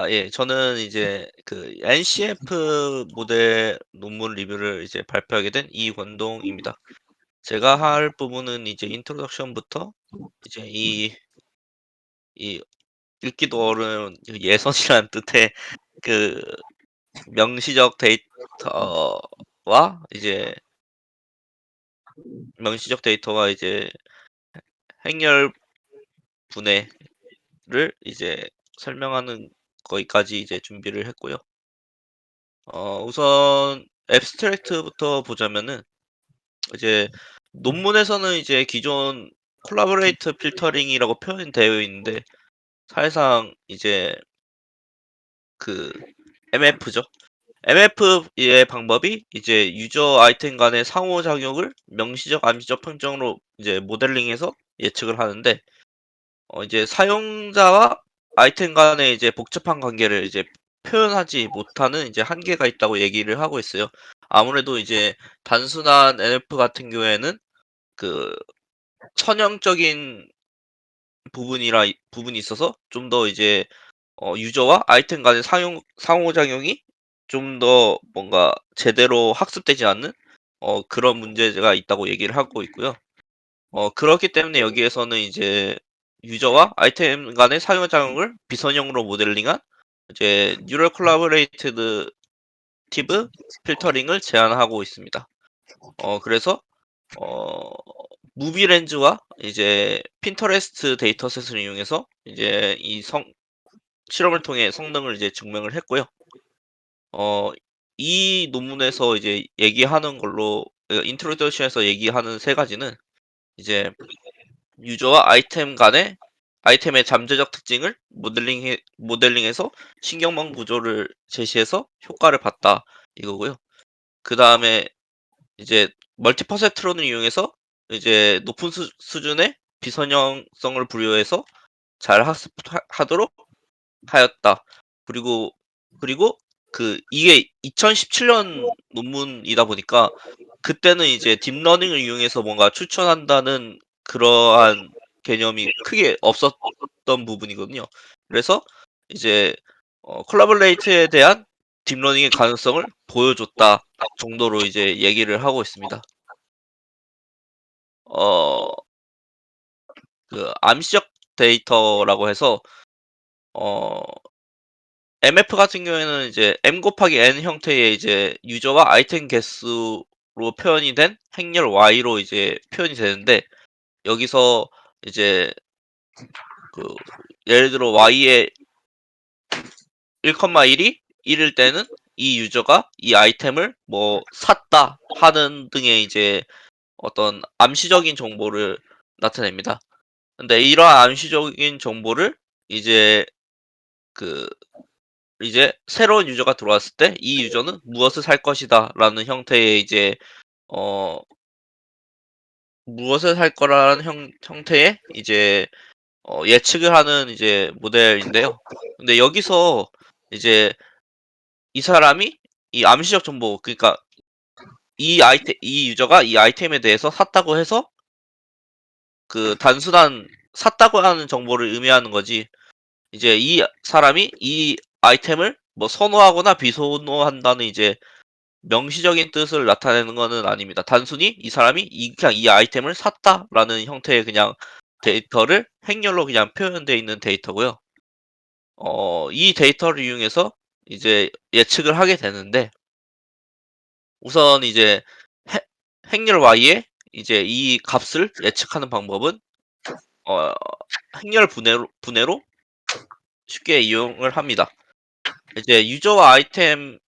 예. 저는 이제 그 NCF 모델 논문 리뷰를 이제 발표하게 된 이권동입니다. 제가 할 부분은 이제 인트로덕션부터 이제 이 읽기도 어려운 그 예선이라는 뜻의 그 명시적 데이터와 이제 명시적 데이터와 이제 행렬 분해를 이제 설명하는 거기까지 이제 준비를 했고요. 우선 애브스트랙트부터 보자면은 이제 논문에서는 이제 기존 콜라보레이트 필터링이라고 표현되어 있는데 사실상 이제 그 MF죠. MF의 방법이 이제 유저 아이템 간의 상호작용을 명시적, 암시적 평정으로 이제 모델링해서 예측을 하는데 이제 사용자와 아이템 간의 이제 복잡한 관계를 이제 표현하지 못하는 이제 한계가 있다고 얘기를 하고 있어요. 아무래도 이제 단순한 NF 같은 경우에는 그 선형적인 부분이 있어서 좀 더 이제 유저와 아이템 간의 상호작용이 좀 더 뭔가 제대로 학습되지 않는 그런 문제가 있다고 얘기를 하고 있고요. 그렇기 때문에 여기에서는 이제 유저와 아이템 간의 상호작용을 비선형으로 모델링한 이제 뉴럴 콜라보레이티드 티브 필터링을 제안하고 있습니다. 그래서 어 무비렌즈와 이제 핀터레스트 데이터셋을 이용해서 이제 실험을 통해 성능을 이제 증명을 했고요. 어 이 논문에서 이제 얘기하는 걸로 인트로덕션에서 얘기하는 세 가지는 이제 유저와 아이템의 잠재적 특징을 모델링해서 신경망 구조를 제시해서 효과를 봤다 이거고요. 그다음에 이제 멀티퍼셉트론을 이용해서 이제 높은 수준의 비선형성을 부여해서 잘 학습하도록 하였다. 그리고 이게 2017년 논문이다 보니까 그때는 이제 딥러닝을 이용해서 뭔가 추천한다는 그러한 개념이 크게 없었던 부분이거든요. 그래서 이제 콜라보레이트에 대한 딥러닝의 가능성을 보여줬다 정도로 이제 얘기를 하고 있습니다. 어 그 암시적 데이터라고 해서 어 MF 같은 경우에는 이제 M 곱하기 N 형태의 이제 유저와 아이템 개수로 표현이 된 행렬 Y로 이제 표현이 되는데 여기서 이제 그 예를 들어 Y의 1,1이 1일 때는 이 유저가 이 아이템을 뭐 샀다 하는 등의 이제 어떤 암시적인 정보를 나타냅니다. 근데 이러한 암시적인 정보를 이제 그 이제 새로운 유저가 들어왔을 때 이 유저는 무엇을 살 것이다라는 형태의 이제 어 무엇을 살 거라는 형태의 이제 예측을 하는 이제 모델인데요. 근데 여기서 이제 이 사람이 이 암시적 정보 그러니까 이 유저가 이 아이템에 대해서 샀다고 해서 그 단순한 샀다고 하는 정보를 의미하는 거지 이제 이 사람이 이 아이템을 뭐 선호하거나 비선호한다는 이제 명시적인 뜻을 나타내는 거는 아닙니다. 단순히 이 사람이 그냥 이 아이템을 샀다라는 형태의 그냥 데이터를 행렬로 그냥 표현되어 있는 데이터고요. 이 데이터를 이용해서 이제 예측을 하게 되는데 우선 이제 행 행렬 Y의 이제 이 값을 예측하는 방법은 어 행렬 분해로 쉽게 이용을 합니다. 이제 유저와 아이템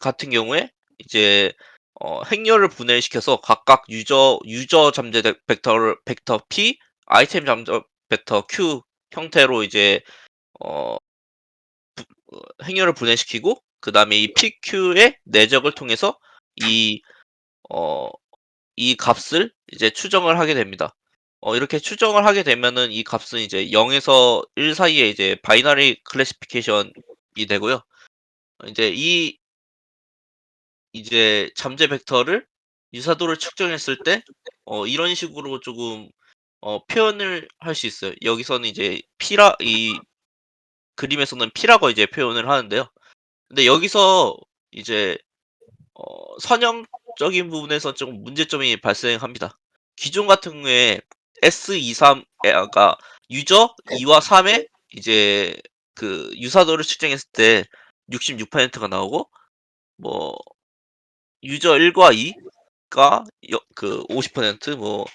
같은 경우에 이제 행렬을 분해시켜서 각각 유저 잠재 벡터 P, 아이템 잠재 벡터 Q 형태로 이제 어 행렬을 분해시키고 그다음에 이 PQ의 내적을 통해서 이 어 이 값을 이제 추정을 하게 됩니다. 이렇게 추정을 하게 되면은 이 값은 이제 0 에서 1 사이에 이제 바이너리 클래시피케이션이 되고요. 이제 이제 잠재 벡터를 유사도를 측정했을 때 이런 식으로 조금 표현을 할 수 있어요. 여기서는 이제 그림에서는 P라고 이제 표현을 하는데요. 근데 여기서 이제 선형적인 부분에서 좀 문제점이 발생합니다. 기존 같은 경우에 S23 그러니까 유저 2와 3의 이제 그 유사도를 측정했을 때 66%가 나오고 뭐 유저 1과 2가 그 50%,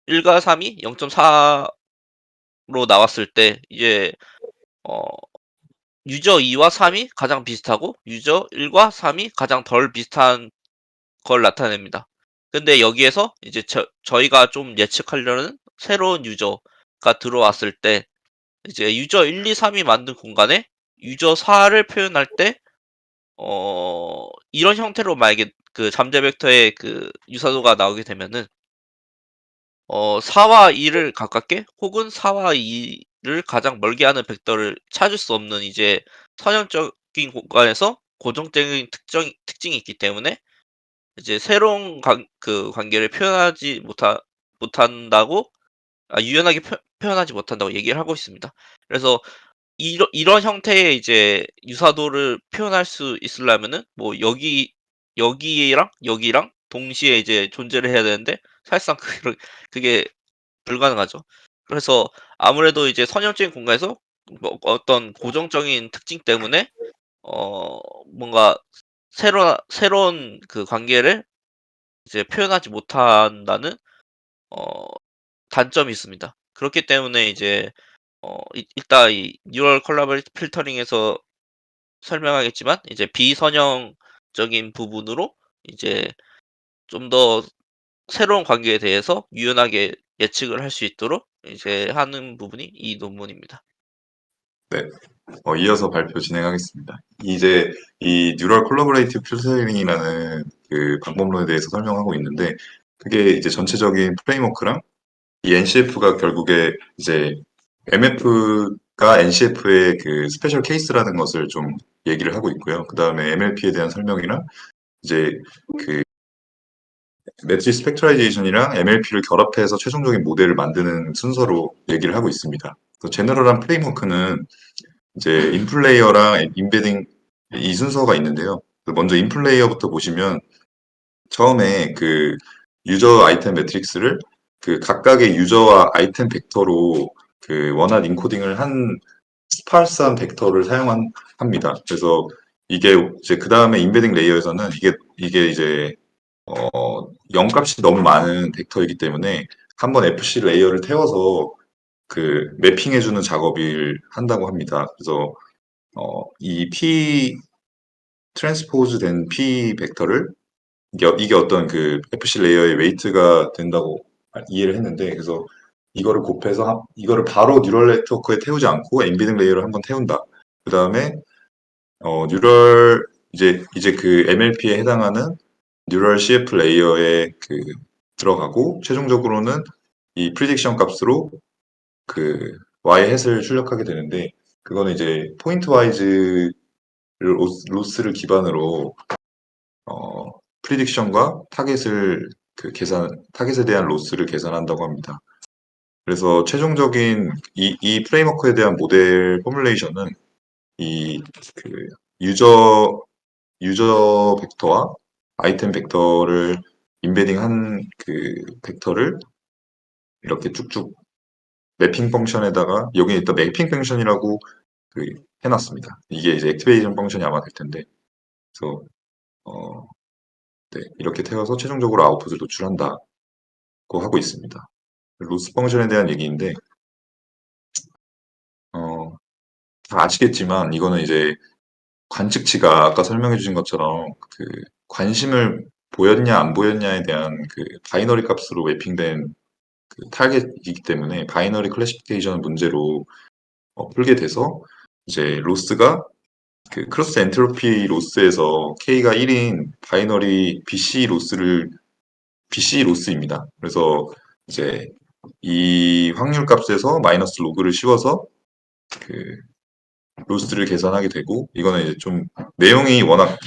1과 3이 0.4로 나왔을 때 이제 어 유저 2와 3이 가장 비슷하고 유저 1과 3이 가장 덜 비슷한 걸 나타냅니다. 근데 여기에서 이제 저희가 좀 예측하려는 새로운 유저가 들어왔을 때 이제 유저 1, 2, 3이 만든 공간에 유저 4를 표현할 때 이런 형태로 만약에 그 잠재 벡터의 그 유사도가 나오게 되면은 4와 2를 가깝게 혹은 4와 2를 가장 멀게 하는 벡터를 찾을 수 없는 이제 선형적인 공간에서 고정적인 특징이 있기 때문에 이제 새로운 관계를 표현하지 못한다고, 유연하게 표현하지 못한다고 얘기를 하고 있습니다. 그래서 이런 형태의 이제 유사도를 표현할 수 있으려면은 뭐 여기랑 여기랑 동시에 이제 존재를 해야 되는데 사실상 그게 불가능하죠. 그래서 아무래도 이제 선형적인 공간에서 뭐 어떤 고정적인 특징 때문에 뭔가 새로운 그 관계를 이제 표현하지 못한다는 어 단점이 있습니다. 그렇기 때문에 이제 이따 이 뉴럴 콜라보레이트 필터링에서 설명하겠지만 이제 비선형적인 부분으로 이제 좀 더 새로운 관계에 대해서 유연하게 예측을 할 수 있도록 이제 하는 부분이 이 논문입니다. 네, 이어서 발표 진행하겠습니다. 이제 이 뉴럴 콜라보레이티브 필터링이라는 그 방법론에 대해서 설명하고 있는데, 그게 이제 전체적인 프레임워크랑 이 NCF가 결국에 이제 MF가 NCF의 그 스페셜 케이스라는 것을 좀 얘기를 하고 있고요. 그 다음에 MLP에 대한 설명이랑 이제 그 매트릭스 스펙트라이제이션이랑 MLP를 결합해서 최종적인 모델을 만드는 순서로 얘기를 하고 있습니다. 제너럴한 프레임워크는 이제 인플레이어랑 인베딩 이 순서가 있는데요. 먼저 인플레이어부터 보시면 처음에 그 유저 아이템 매트릭스를 그 각각의 유저와 아이템 벡터로 그 원한 인코딩을 한 스파르스한 벡터를 합니다. 그래서 이게 이제 그 다음에 인베딩 레이어에서는 이게 이제 0값이 너무 많은 벡터이기 때문에 한번 FC 레이어를 태워서 그 매핑해주는 작업을 한다고 합니다. 그래서 이 P 트랜스포즈 된 P 벡터를 이게 어떤 그 FC 레이어의 웨이트가 된다고 이해를 했는데, 그래서 이거를 곱해서 이거를 바로 뉴럴 네트워크에 태우지 않고 엔비딩 레이어를 한번 태운다. 그 다음에 뉴럴 이제 그 MLP에 해당하는 뉴럴 CF 레이어에 그 들어가고 최종적으로는 이 프리딕션 값으로 그 Y 햇을 출력하게 되는데, 그거는 이제 포인트 와이즈 로스를 기반으로 프리딕션과 타겟을 타겟에 대한 로스를 계산한다고 합니다. 그래서 최종적인 이 프레임워크에 대한 모델 포뮬레이션은 이 그 유저 벡터와 아이템 벡터를 인베딩한 그 벡터를 이렇게 쭉쭉 매핑 펑션에다가, 여기 일단 매핑 펑션이라고 그 해놨습니다. 이게 이제 액티베이션 펑션이 아마 될 텐데, 그래서 네, 이렇게 태워서 최종적으로 아웃풋을 노출한다고 하고 있습니다. 로스 펑션에 대한 얘기인데, 어, 다 아시겠지만 이거는 이제 관측치가 아까 설명해 주신 것처럼 그 관심을 보였냐 안 보였냐에 대한 그 바이너리 값으로 매핑된 그 타겟이기 때문에 바이너리 클래시피케이션 문제로 풀게 돼서 이제 로스가 그 크로스 엔트로피 로스에서 K가 1인 바이너리 BC 로스입니다. 그래서 이제 이 확률 값에서 마이너스 로그를 씌워서 그 로스를 계산하게 되고, 이거는 이제 좀 내용이 워낙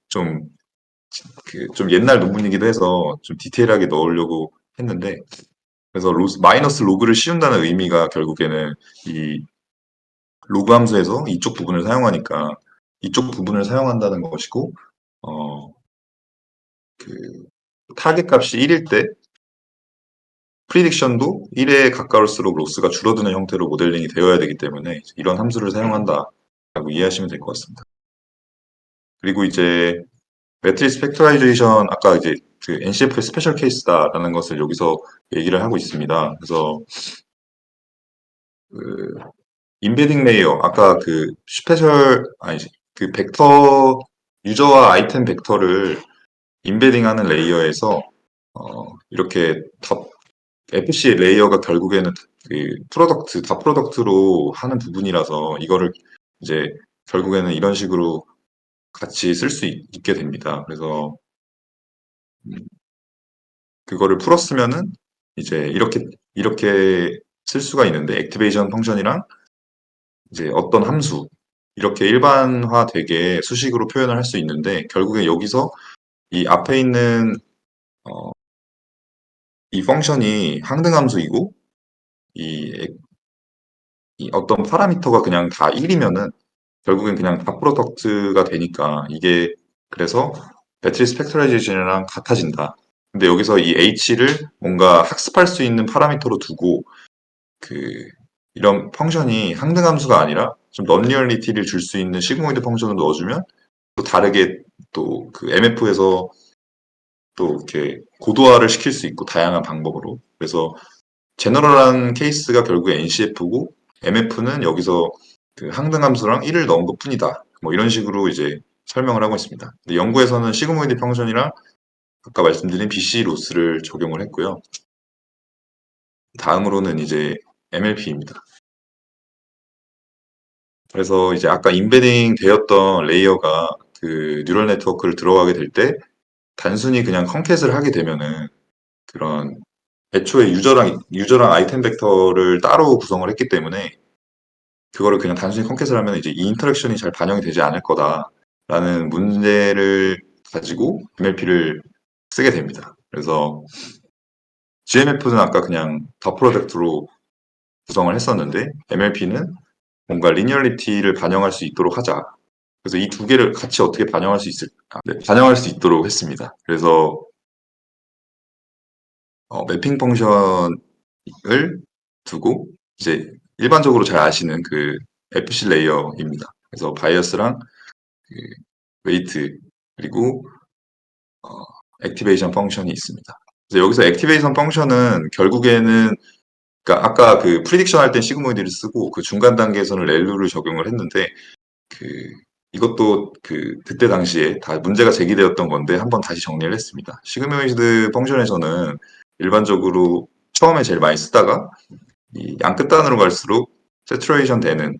좀 옛날 논문이기도 해서 좀 디테일하게 넣으려고 했는데, 그래서 마이너스 로그를 씌운다는 의미가 결국에는 이 로그 함수에서 이쪽 부분을 사용하니까 이쪽 부분을 사용한다는 것이고, 어, 그 타겟 값이 1일 때 프리딕션도 1에 가까울수록 로스가 줄어드는 형태로 모델링이 되어야 되기 때문에 이런 함수를 사용한다라고 이해하시면 될 것 같습니다. 그리고 이제 매트리스 팩토라이제이션, 아까 이제 그 NCF의 스페셜 케이스다라는 것을 여기서 얘기를 하고 있습니다. 그래서 그 인베딩 레이어, 아까 그 스페셜 아니지, 그 벡터 유저와 아이템 벡터를 인베딩하는 레이어에서 이렇게 FC 레이어가 결국에는 그 프로덕트, 다 프로덕트로 하는 부분이라서 이거를 이제 결국에는 이런 식으로 같이 쓸 수 있게 됩니다. 그래서 그거를 풀었으면은 이제 이렇게 쓸 수가 있는데, 액티베이션 펑션이랑 이제 어떤 함수 이렇게 일반화되게 수식으로 표현을 할 수 있는데, 결국에 여기서 이 앞에 있는 어, 이 펑션이 항등함수이고 이, 이 어떤 파라미터가 그냥 다 1이면은 결국엔 그냥 다 프로덕트가 되니까 이게, 그래서 배터리 스펙트라이제이션이랑 같아진다. 근데 여기서 이 H를 뭔가 학습할 수 있는 파라미터로 두고 그 이런 펑션이 항등함수가 아니라 좀 넌리얼리티를 줄 수 있는 시그모이드 펑션을 넣어주면 또 다르게, 또 그 MF에서 또 이렇게 고도화를 시킬 수 있고 다양한 방법으로. 그래서 제너럴한 케이스가 결국에 NCF고 MF는 여기서 그 항등함수랑 1을 넣은 것뿐이다. 뭐 이런 식으로 이제 설명을 하고 있습니다. 근데 연구에서는 시그모이드 펑션이랑 아까 말씀드린 BC 로스를 적용을 했고요. 다음으로는 이제 MLP입니다. 그래서 이제 아까 인베딩 되었던 레이어가 그 뉴럴 네트워크를 들어가게 될 때 단순히 그냥 컨캣을 하게 되면은 그런 애초에 유저랑 아이템 벡터를 따로 구성을 했기 때문에 그거를 그냥 단순히 컨캣을 하면 이제 이 인터랙션이 잘 반영이 되지 않을 거다라는 문제를 가지고 MLP를 쓰게 됩니다. 그래서 GMF는 아까 그냥 더 프로덕트로 구성을 했었는데, MLP는 뭔가 리니얼리티를 반영할 수 있도록 하자. 그래서 이 두 개를 같이 어떻게 반영할 수 있을까? 네, 반영할 수 있도록 했습니다. 그래서 매핑 펑션을 두고 이제 일반적으로 잘 아시는 그 FC 레이어입니다. 그래서 바이어스랑 그 웨이트, 그리고 어, 액티베이션 펑션이 있습니다. 그래서 여기서 액티베이션 펑션은 결국에는, 그러니까 아까 그 프리딕션 할 때 시그모이드를 쓰고 그 중간 단계에서는 렐루를 적용을 했는데, 그 이것도 그때 당시에 다 문제가 제기되었던 건데 한번 다시 정리를 했습니다. 시그모이드 펑션에서는 일반적으로 처음에 제일 많이 쓰다가 이 양끝단으로 갈수록 세츄레이션 되는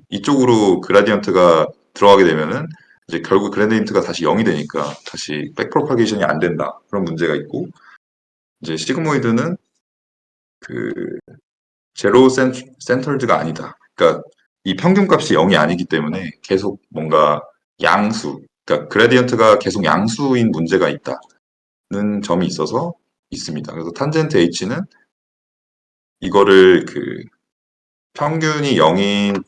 이쪽으로 그라디언트가 들어가게 되면은 이제 결국 그라디언트가 다시 0이 되니까 다시 백프로파게이션이 안 된다. 그런 문제가 있고, 이제 시그모이드는 그 제로 센터드가 아니다. 그러니까 이 평균값이 0이 아니기 때문에 계속 뭔가 양수, 그러니까 그라디언트가 계속 양수인 문제가 있다는 점이 있어서 있습니다. 그래서 탄젠트 H는 이거를 그 평균이 0인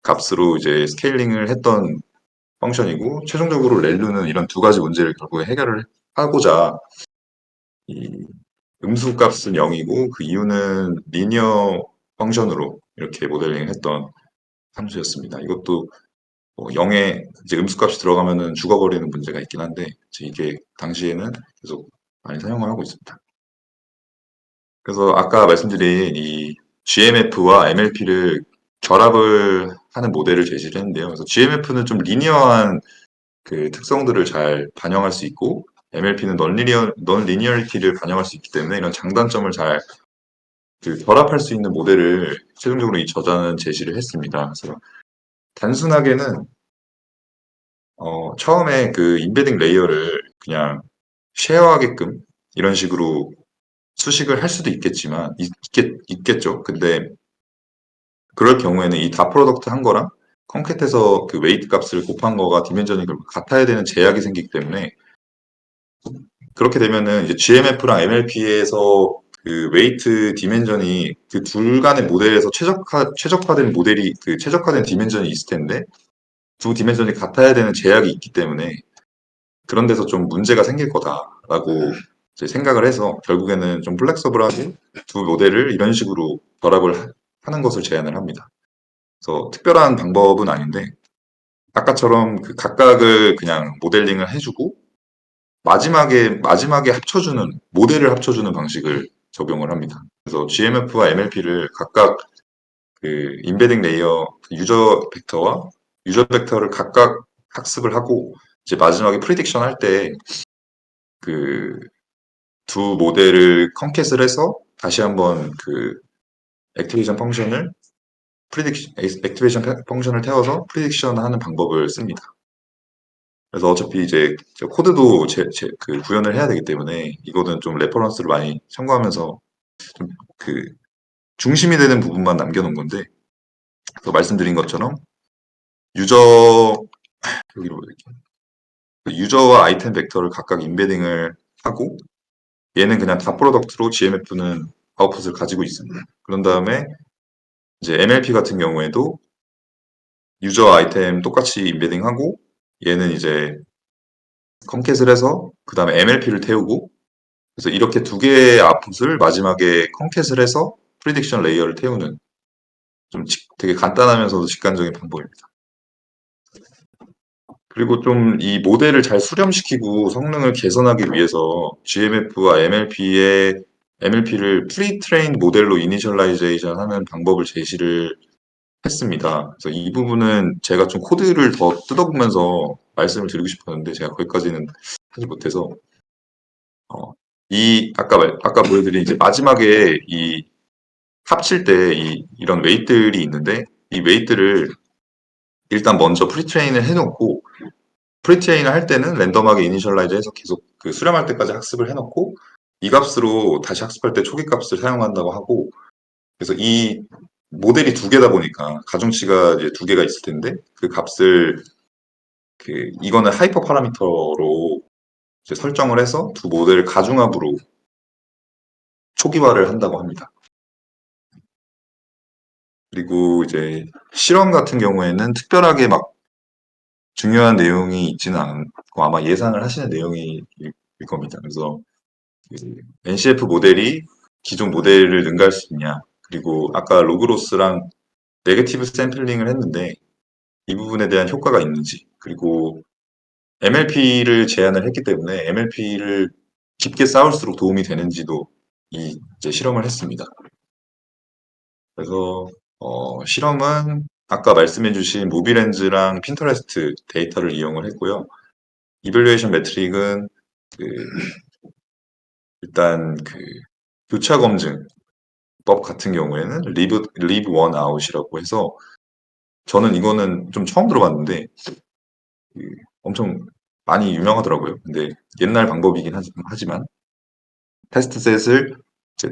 값으로 이제 스케일링을 했던 펑션이고, 최종적으로 렐루는 이런 두 가지 문제를 결국에 해결을 하고자 이 음수 값은 0이고 그 이유는 리니어 펑션으로 이렇게 모델링을 했던 함수였습니다. 이것도 0에 이제 음수값이 들어가면은 죽어버리는 문제가 있긴 한데, 이제 이게 당시에는 계속 많이 사용을 하고 있습니다. 그래서 아까 말씀드린 이 GMF와 MLP를 결합을 하는 모델을 제시를 했는데요. 그래서 GMF는 좀 리니어한 그 특성들을 잘 반영할 수 있고, MLP는 넌 리니어리티를 반영할 수 있기 때문에 이런 장단점을 잘 결합할 수 있는 모델을 최종적으로 이 저자는 제시를 했습니다. 그래서 단순하게는 처음에 그 인베딩 레이어를 그냥 쉐어하게끔 이런 식으로 수식을 할 수도 있겠지만, 있겠죠. 근데 그럴 경우에는 이 다 프로덕트 한 거랑 콘캣에서 그 웨이트 값을 곱한 거가 디멘전이 같아야 되는 제약이 생기기 때문에, 그렇게 되면은 이제 GMF랑 MLP에서 그 웨이트 디멘전이 그 둘 간의 모델에서 최적화된 모델이 그 최적화된 디멘전이 있을 텐데 두 디멘전이 같아야 되는 제약이 있기 때문에 그런 데서 좀 문제가 생길 거다라고 이제 생각을 해서 결국에는 좀 플렉서블하게 두 모델을 이런 식으로 결합을 하는 것을 제안을 합니다. 그래서 특별한 방법은 아닌데 아까처럼 그 각각을 그냥 모델링을 해주고 마지막에 합쳐주는 모델을 합쳐주는 방식을 적용을 합니다. 그래서 GMF와 MLP를 각각 그 인베딩 레이어 유저 벡터를 각각 학습을 하고 이제 마지막에 프리딕션 할 때 그 두 모델을 컨캣을 해서 다시 한번 그 액티베이션 펑션을 액티베이션 펑션을 태워서 프리딕션 하는 방법을 씁니다. 그래서 어차피 이제 저 코드도 그 구현을 해야 되기 때문에 이거는 좀 레퍼런스를 많이 참고하면서 좀 그 중심이 되는 부분만 남겨놓은 건데 그 말씀드린 것처럼 유저 여기로 이렇게 유저와 아이템 벡터를 각각 인베딩을 하고 얘는 그냥 다 프로덕트로 GMF는 아웃풋을 가지고 있습니다. 그런 다음에 이제 MLP 같은 경우에도 유저 아이템 똑같이 인베딩하고 얘는 이제 컴캣을 해서 그 다음에 MLP를 태우고 그래서 이렇게 두 개의 아웃풋을 마지막에 컴캣을 해서 프리딕션 레이어를 태우는 좀 되게 간단하면서도 직관적인 방법입니다. 그리고 좀 이 모델을 잘 수렴시키고 성능을 개선하기 위해서 GMF와 MLP를 프리-트레인 모델로 이니셜라이제이션 하는 방법을 제시를 했습니다. 그래서 이 부분은 제가 좀 코드를 더 뜯어보면서 말씀을 드리고 싶었는데 제가 거기까지는 하지 못해서 아까 보여드린 이제 마지막에 이 합칠 때 이런 웨이트들이 있는데 이 웨이트를 일단 먼저 프리트레인을 해놓고 프리트레인을 할 때는 랜덤하게 이니셜라이즈 해서 계속 그 수렴할 때까지 학습을 해놓고 이 값으로 다시 학습할 때 초기 값을 사용한다고 하고 그래서 이 모델이 두 개다 보니까 가중치가 이제 두 개가 있을 텐데 그 값을 이거는 하이퍼 파라미터로 이제 설정을 해서 두 모델을 가중합으로 초기화를 한다고 합니다. 그리고 이제 실험 같은 경우에는 특별하게 막 중요한 내용이 있지는 않고 아마 예상을 하시는 내용일 겁니다. 그래서 그 NCF 모델이 기존 모델을 능가할 수 있냐 그리고 아까 로그로스랑 네거티브 샘플링을 했는데 이 부분에 대한 효과가 있는지 그리고 MLP를 제안을 했기 때문에 MLP를 깊게 쌓을수록 도움이 되는지도 이제 실험을 했습니다. 그래서 실험은 아까 말씀해주신 무비렌즈랑 핀터레스트 데이터를 이용을 했고요. 이밸류에이션 매트릭은 그 일단 그 교차 검증법 같은 경우에는 리브 원 아웃이라고 해서 저는 이거는 좀 처음 들어봤는데 엄청 많이 유명하더라고요. 근데 옛날 방법이긴 하지만 테스트 셋을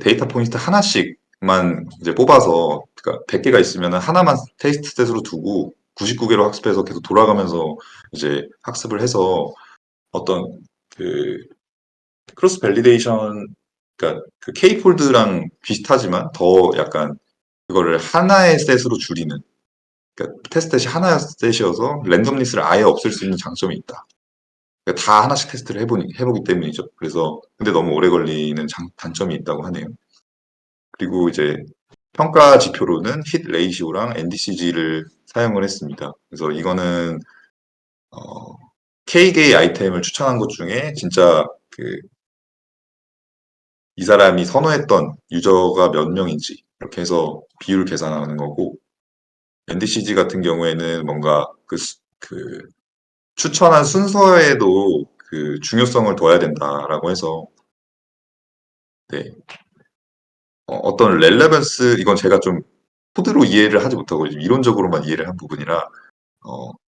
데이터 포인트 하나씩만 이제 뽑아서 그러니까 100개가 있으면 하나만 테스트 셋으로 두고 99개로 학습해서 계속 돌아가면서 이제 학습을 해서 어떤 그 크로스 밸리데이션 그러니까 그 K폴드랑 비슷하지만 더 약간 그거를 하나의 셋으로 줄이는 그러니까 테스트 셋이 하나의 셋이어서 랜덤리스를 아예 없앨 수 있는 장점이 있다. 그러니까 다 하나씩 테스트를 해보기 때문이죠. 그래서 근데 너무 오래 걸리는 단점이 있다고 하네요. 그리고 이제 평가 지표로는 힛 레이시오랑 NDCG를 사용을 했습니다. 그래서 이거는 K개의 아이템을 추천한 것 중에 진짜 이 사람이 선호했던 유저가 몇 명인지 이렇게 해서 비율 계산하는 거고 NDCG 같은 경우에는 뭔가 그 추천한 순서에도 그 중요성을 둬야 된다라고 해서 네, 어떤 렐레번스 이건 제가 좀 코드로 이해를 하지 못하고 이론적으로만 이해를 한 부분이라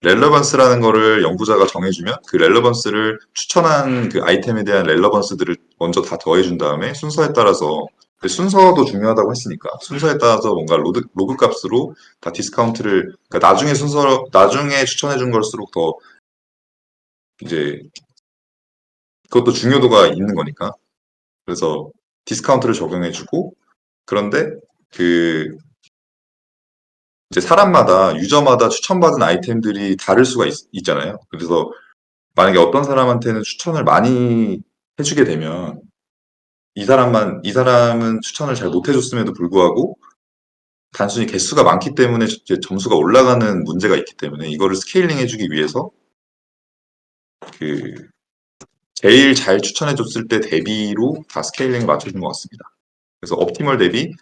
렐러번스라는 거를 연구자가 정해주면 그 렐러번스를 추천한 그 아이템에 대한 렐러번스들을 먼저 다 더해준 다음에 순서에 따라서 그 순서도 중요하다고 했으니까 순서에 따라서 뭔가 로그 값으로 다 디스카운트를 그러니까 나중에 추천해준 걸수록 더 이제 그것도 중요도가 있는 거니까 그래서 디스카운트를 적용해주고, 그런데 그 이제 사람마다 유저마다 추천받은 아이템들이 다를 수가 있잖아요. 그래서 만약에 어떤 사람한테는 추천을 많이 해주게 되면 이 사람은 추천을 잘 못해줬음에도 불구하고 단순히 개수가 많기 때문에 이제 점수가 올라가는 문제가 있기 때문에 이거를 스케일링 해주기 위해서 그 제일 잘 추천해줬을 때 대비로 다 스케일링을 맞춰준 것 같습니다. 그래서 옵티멀 대비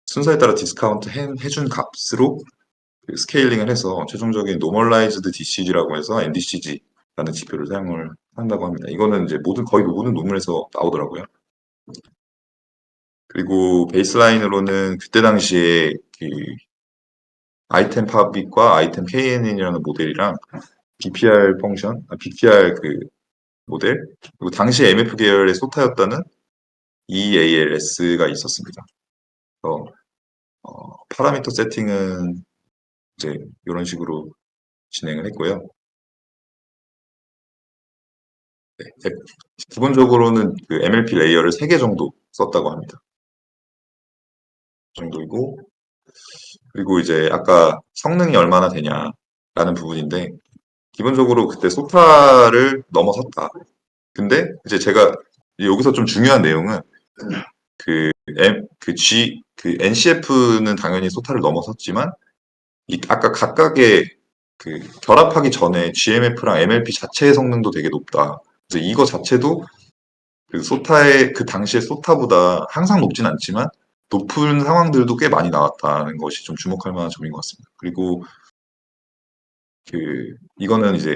순서에 따라 디스카운트 해준 값으로 그 스케일링을 해서 최종적인 노멀라이즈드 DCG라고 해서 NDCG라는 지표를 사용을 한다고 합니다. 이거는 이제 거의 모든 논문에서 나오더라고요. 그리고 베이스라인으로는 그때 당시에 그 아이템 팝잇과 아이템 KNN이라는 모델이랑 BPR 펑션, BPR 그 모델, 그리고 당시 MF 계열의 소타였다는 EALS가 있었습니다. 그래서 파라미터 세팅은 이제 이런 식으로 진행을 했고요. 네, 기본적으로는 그 MLP 레이어를 3개 정도 썼다고 합니다. 그 정도이고, 그리고 이제 아까 성능이 얼마나 되냐라는 부분인데, 기본적으로 그때 소타를 넘어섰다. 근데 이제 제가 여기서 좀 중요한 내용은 그 NCF는 당연히 소타를 넘어섰지만, 아까 각각의 그 결합하기 전에 GMF랑 MLP 자체의 성능도 되게 높다. 그래서 이거 자체도 그 소타의 그 당시의 소타보다 항상 높진 않지만 높은 상황들도 꽤 많이 나왔다는 것이 좀 주목할 만한 점인 것 같습니다. 그리고 그 이거는 이제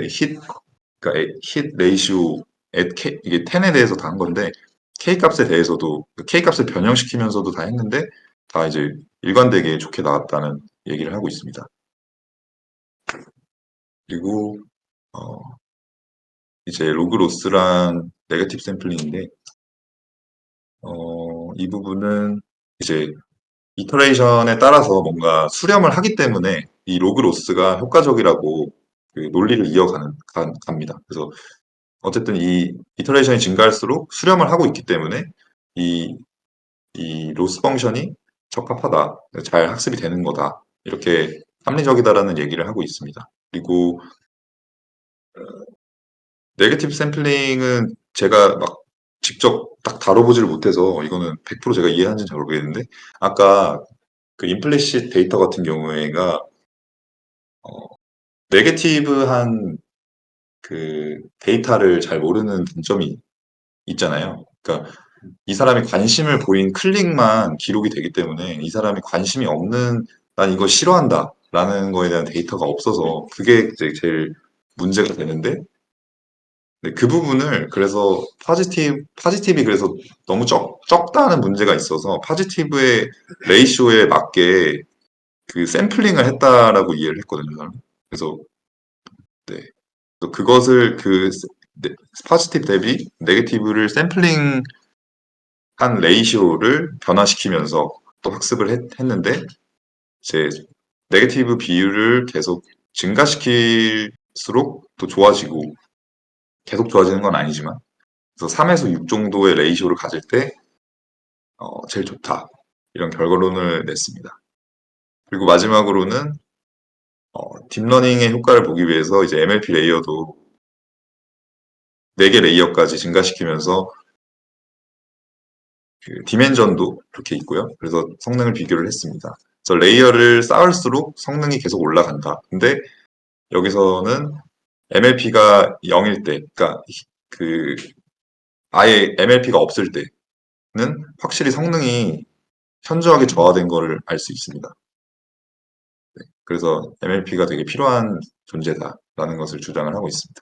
그러니까 힛 레이시오 이게 10에 대해서 다 한 건데 K 값에 대해서도 K 값을 변형시키면서도 다 했는데 다 이제 일관되게 좋게 나왔다는 얘기를 하고 있습니다. 그리고 이제 로그 로스랑 네거티브 샘플링인데 이 부분은 이제 이터레이션에 따라서 뭔가 수렴을 하기 때문에 이 로그 로스가 효과적이라고 그 논리를 갑니다. 그래서 어쨌든 이 이터레이션이 증가할수록 수렴을 하고 있기 때문에 이, 이 로스 펑션이 적합하다, 잘 학습이 되는 거다, 이렇게 합리적이다라는 얘기를 하고 있습니다. 그리고 네거티브 샘플링은 제가 막 직접 딱 다뤄보지를 못해서 이거는 100% 제가 이해하는지는 잘 모르겠는데 아까 그 임플리시트 데이터 같은 경우에가 네거티브한 그 데이터를 잘 모르는 단점이 있잖아요. 그러니까 이 사람이 관심을 보인 클릭만 기록이 되기 때문에 이 사람이 관심이 없는 난 이거 싫어한다 라는 거에 대한 데이터가 없어서 그게 이제 제일 문제가 되는데 네, 그 부분을 그래서 파지티브이 그래서 너무 적다는 문제가 있어서 파지티브의 레이쇼에 맞게 그 샘플링을 했다라고 이해를 했거든요. 저는. 그래서 네. 그것을 파지티브 대비 네게티브를 샘플링한 레이쇼를 변화시키면서 또 학습을 했는데 이제 네게티브 비율을 계속 증가시킬수록 또 좋아지고 계속 좋아지는 건 아니지만 그래서 3에서 6 정도의 레이쇼를 가질 때 제일 좋다. 이런 결론을 냈습니다. 그리고 마지막으로는 딥러닝의 효과를 보기 위해서 이제 MLP 레이어도 4개 레이어까지 증가시키면서 그 디멘전도 그렇게 있고요. 그래서 성능을 비교를 했습니다. 그래서 레이어를 쌓을수록 성능이 계속 올라간다. 근데 여기서는 MLP가 0일 때, 그러니까 그 아예 MLP가 없을 때는 확실히 성능이 현저하게 저하된 거를 알 수 있습니다. 그래서 MLP가 되게 필요한 존재다라는 것을 주장을 하고 있습니다.